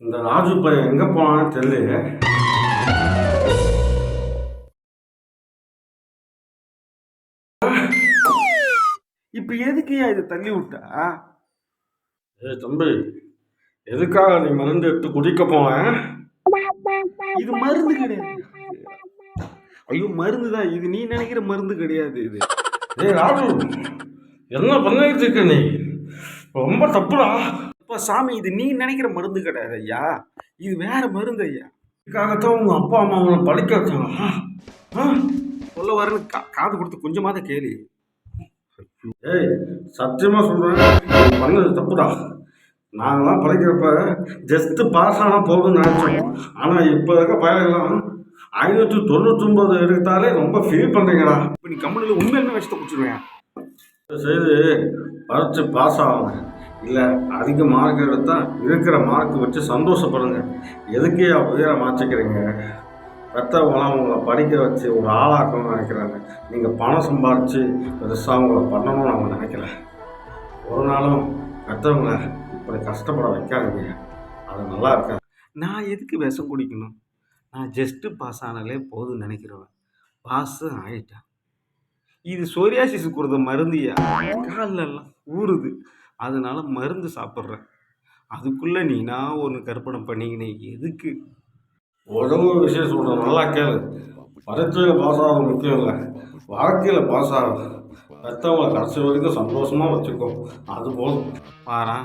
இந்த ராஜு பையன் எங்கே போனான்னு தெரியலையே. இப்ப எதுக்குயா இதை தள்ளி விட்டா? ஏய் தம்பி, எதுக்காக நீ மருந்து எடுத்து குடிக்க போன? இது மருந்து கிடையாது. ஐயோ, மருந்து தான் இது. நீ நினைக்கிற மருந்து கிடையாது இது. ஏய் ராஜு, என்ன பண்ணிட்டு இருக்க நீ? ரொம்ப தப்புடா. அப்பா சாமி, இது நீ நினைக்கிற மருந்து கிடையாது ஐயா. இது வேற மருந்து ஐயா. இதுக்காகத்தான் உங்க அப்பா அம்மா உங்களை படிக்க வச்சாங்களா? சொல்ல வரேன்னு காது கொடுத்து கொஞ்சமாத கேளு. ஏய், சத்தியமா சொல்றேன், நீ பண்ணது தப்புடா. நாங்களாம் படிக்கிறப்ப ஜஸ்ட் பாஸ் ஆனால் போதும்னு நினைச்சோம். ஆனால் இப்போ இருக்க பையன்லாம் 599 எடுத்தாலே ரொம்ப ஃபீல் பண்ணுறீங்கடா. இப்போ நீ கம்பெனியில் உண்மையிலுமே விஷயத்தை குடிச்சிருவேன். செய்து பரீட்சை பாஸ் ஆகணும், இல்லை அதிக மார்க் எடுத்தால் இருக்கிற மார்க் வச்சு சந்தோஷப்படுங்க. எதுக்கே உயர மாற்றிக்கிறீங்க? பெற்றவங்களாம் உங்களை படிக்க வச்சு ஒரு ஆளாக்கணும்னு நினைக்கிறாங்க. நீங்கள் பணம் சம்பாதிச்சு பெருசாக உங்களை பண்ணணும்னு அவங்க நினைக்கல. ஒரு நாளும் பெற்றவங்களை இப்படி கஷ்டப்பட வைக்காதீங்க, அது நல்லா இருக்காது. நான் எதுக்கு விஷம் குடிக்கணும்? நான் ஜஸ்ட்டு பாஸ் ஆனாலே போதும்னு நினைக்கிறவன். பாஸு ஆகிட்டேன். இது சோரியாசிஸ் கொடுத்த மருந்துயா. காலெல்லாம் ஊறுது, அதனால மருந்து சாப்பிட்றேன். அதுக்குள்ளே நீனா ஒன்று கற்பனை பண்ணிக்கினே எதுக்கு? ஒரு விஷயம் சொல்கிறேன், நல்லா கேளு. பரீட்சையில் பாஸ் ஆகிறது முக்கியம் இல்லை, வாழ்க்கையில் பாஸ் ஆகுது. பெற்றவங்களை கடைசி வரைக்கும் சந்தோஷமாக வச்சுக்கோ, அது போதும். பாரா